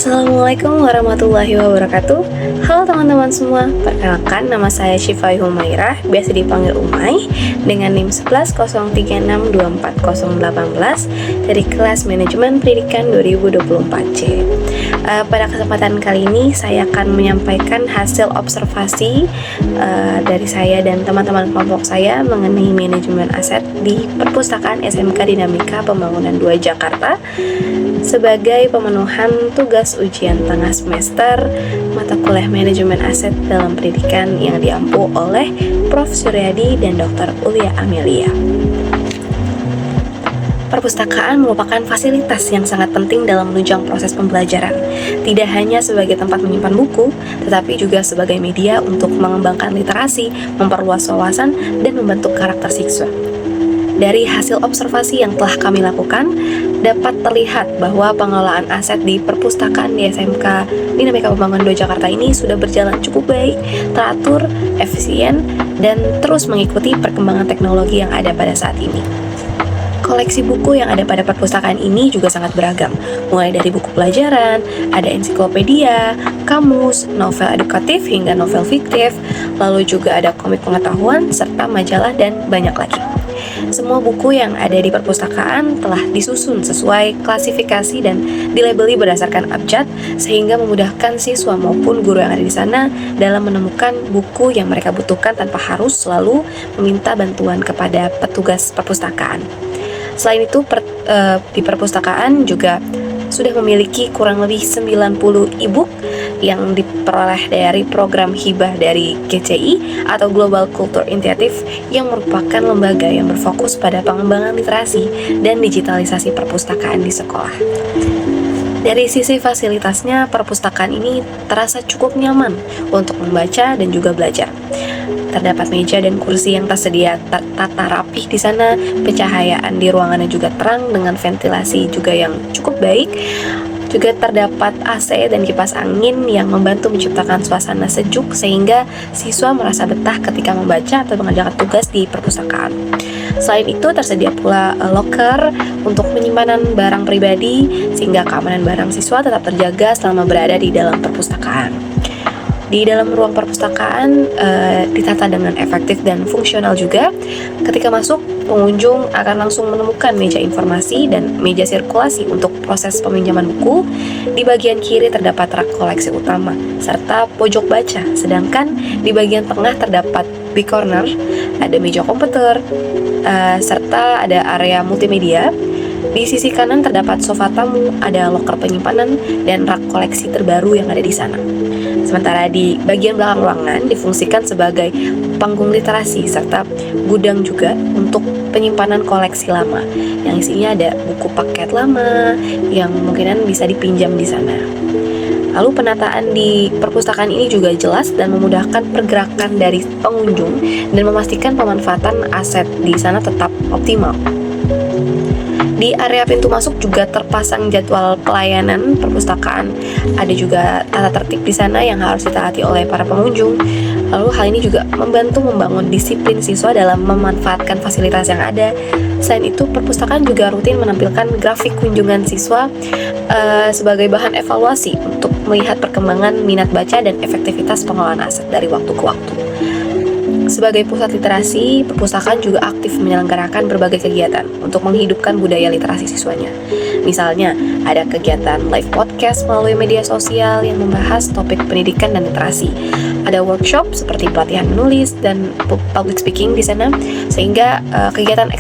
Assalamualaikum warahmatullahi wabarakatuh. Halo teman-teman semua, perkenalkan nama saya Syifai Humairah, biasa dipanggil Umay, dengan NIM 1103624018 dari kelas Manajemen Pendidikan 2024C. Pada kesempatan kali ini saya akan menyampaikan hasil observasi dari saya dan teman-teman kelompok saya mengenai manajemen aset di Perpustakaan SMK Dinamika Pembangunan 2 Jakarta sebagai pemenuhan tugas ujian tengah semester mata kuliah manajemen aset dalam pendidikan yang diampu oleh Prof. Suryadi dan Dr. Ulia Amelia. Perpustakaan merupakan fasilitas yang sangat penting dalam menunjang proses pembelajaran, tidak hanya sebagai tempat menyimpan buku, tetapi juga sebagai media untuk mengembangkan literasi, memperluas wawasan, dan membentuk karakter siswa. Dari hasil observasi yang telah kami lakukan, dapat terlihat bahwa pengelolaan aset di perpustakaan di SMK Dinamika Pembangunan 2 Jakarta ini sudah berjalan cukup baik, teratur, efisien, dan terus mengikuti perkembangan teknologi yang ada pada saat ini. Koleksi buku yang ada pada perpustakaan ini juga sangat beragam, mulai dari buku pelajaran, ada ensiklopedia, kamus, novel edukatif hingga novel fiktif, lalu juga ada komik pengetahuan, serta majalah dan banyak lagi. Semua buku yang ada di perpustakaan telah disusun sesuai klasifikasi dan dilabeli berdasarkan abjad, sehingga memudahkan siswa maupun guru yang ada di sana dalam menemukan buku yang mereka butuhkan tanpa harus selalu meminta bantuan kepada petugas perpustakaan. Selain itu, di perpustakaan juga sudah memiliki kurang lebih 90 e-book yang diperoleh dari program hibah dari GCI atau Global Culture Initiative yang merupakan lembaga yang berfokus pada pengembangan literasi dan digitalisasi perpustakaan di sekolah. Dari sisi fasilitasnya, perpustakaan ini terasa cukup nyaman untuk membaca dan juga belajar. Terdapat meja dan kursi yang tersedia tertata rapih di sana, pencahayaan di ruangannya juga terang dengan ventilasi juga yang cukup baik. Juga terdapat AC dan kipas angin yang membantu menciptakan suasana sejuk sehingga siswa merasa betah ketika membaca atau mengerjakan tugas di perpustakaan. Selain itu, tersedia pula locker untuk penyimpanan barang pribadi sehingga keamanan barang siswa tetap terjaga selama berada di dalam perpustakaan. Di dalam ruang perpustakaan ditata dengan efektif dan fungsional juga. Ketika masuk, pengunjung akan langsung menemukan meja informasi dan meja sirkulasi untuk proses peminjaman buku. Di bagian kiri terdapat rak koleksi utama serta pojok baca, sedangkan di bagian tengah terdapat big corner, ada meja komputer, serta ada area multimedia. Di sisi kanan terdapat sofa tamu, ada loker penyimpanan, dan rak koleksi terbaru yang ada di sana. Sementara di bagian belakang ruangan difungsikan sebagai panggung literasi serta gudang juga untuk penyimpanan koleksi lama yang isinya ada buku paket lama yang kemungkinan bisa dipinjam di sana. Lalu penataan di perpustakaan ini juga jelas dan memudahkan pergerakan dari pengunjung dan memastikan pemanfaatan aset di sana tetap optimal. Di area pintu masuk juga terpasang jadwal pelayanan perpustakaan. Ada juga tata tertib di sana yang harus ditaati oleh para pengunjung. Lalu hal ini juga membantu membangun disiplin siswa dalam memanfaatkan fasilitas yang ada. Selain itu, perpustakaan juga rutin menampilkan grafik kunjungan siswa sebagai bahan evaluasi untuk melihat perkembangan minat baca dan efektivitas pengelolaan aset dari waktu ke waktu. Sebagai pusat literasi, perpustakaan juga aktif menyelenggarakan berbagai kegiatan untuk menghidupkan budaya literasi siswanya. Misalnya, ada kegiatan live podcast melalui media sosial yang membahas topik pendidikan dan literasi. Ada workshop seperti pelatihan menulis dan public speaking di sana, sehingga kegiatan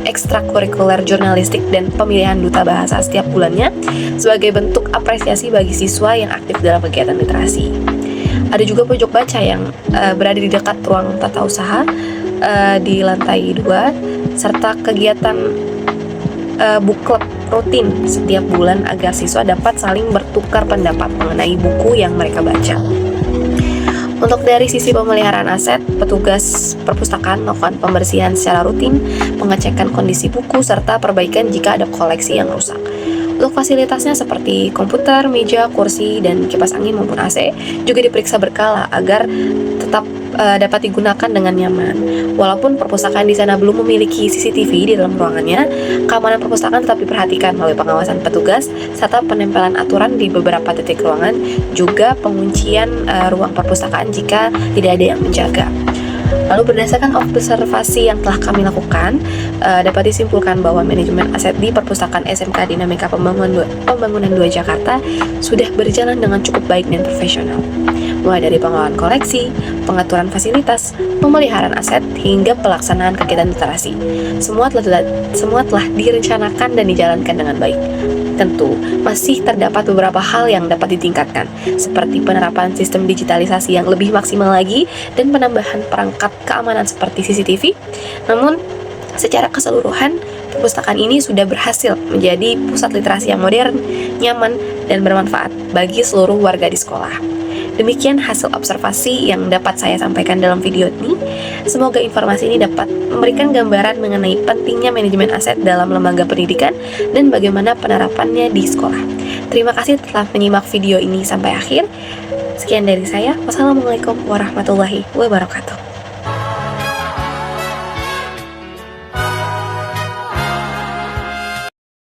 ekstrakurikuler jurnalistik dan pemilihan duta bahasa setiap bulannya sebagai bentuk apresiasi bagi siswa yang aktif dalam kegiatan literasi. Ada juga pojok baca yang berada di dekat ruang tata usaha di lantai 2, serta kegiatan book club rutin setiap bulan agar siswa dapat saling bertukar pendapat mengenai buku yang mereka baca. Untuk dari sisi pemeliharaan aset, petugas perpustakaan melakukan pembersihan secara rutin, pengecekan kondisi buku, serta perbaikan jika ada koleksi yang rusak. Untuk fasilitasnya seperti komputer, meja, kursi, dan kipas angin maupun AC juga diperiksa berkala agar tetap dapat digunakan dengan nyaman. Walaupun perpustakaan di sana belum memiliki CCTV di dalam ruangannya, keamanan perpustakaan tetap diperhatikan melalui pengawasan petugas serta penempelan aturan di beberapa titik ruangan, juga penguncian ruang perpustakaan jika tidak ada yang menjaga. Lalu berdasarkan observasi yang telah kami lakukan, dapat disimpulkan bahwa manajemen aset di Perpustakaan SMK Dinamika Pembangunan 2 Jakarta sudah berjalan dengan cukup baik dan profesional. Mulai dari pengelolaan koleksi, pengaturan fasilitas, pemeliharaan aset, hingga pelaksanaan kegiatan literasi. Semua telah direncanakan dan dijalankan dengan baik. Tentu, masih terdapat beberapa hal yang dapat ditingkatkan, seperti penerapan sistem digitalisasi yang lebih maksimal lagi dan penambahan perangkat keamanan seperti CCTV. Namun, secara keseluruhan, perpustakaan ini sudah berhasil menjadi pusat literasi yang modern, nyaman, dan bermanfaat bagi seluruh warga di sekolah. Demikian hasil observasi yang dapat saya sampaikan dalam video ini. Semoga informasi ini dapat memberikan gambaran mengenai pentingnya manajemen aset dalam lembaga pendidikan dan bagaimana penerapannya di sekolah. Terima kasih telah menyimak video ini sampai akhir. Sekian dari saya. Wassalamualaikum warahmatullahi wabarakatuh.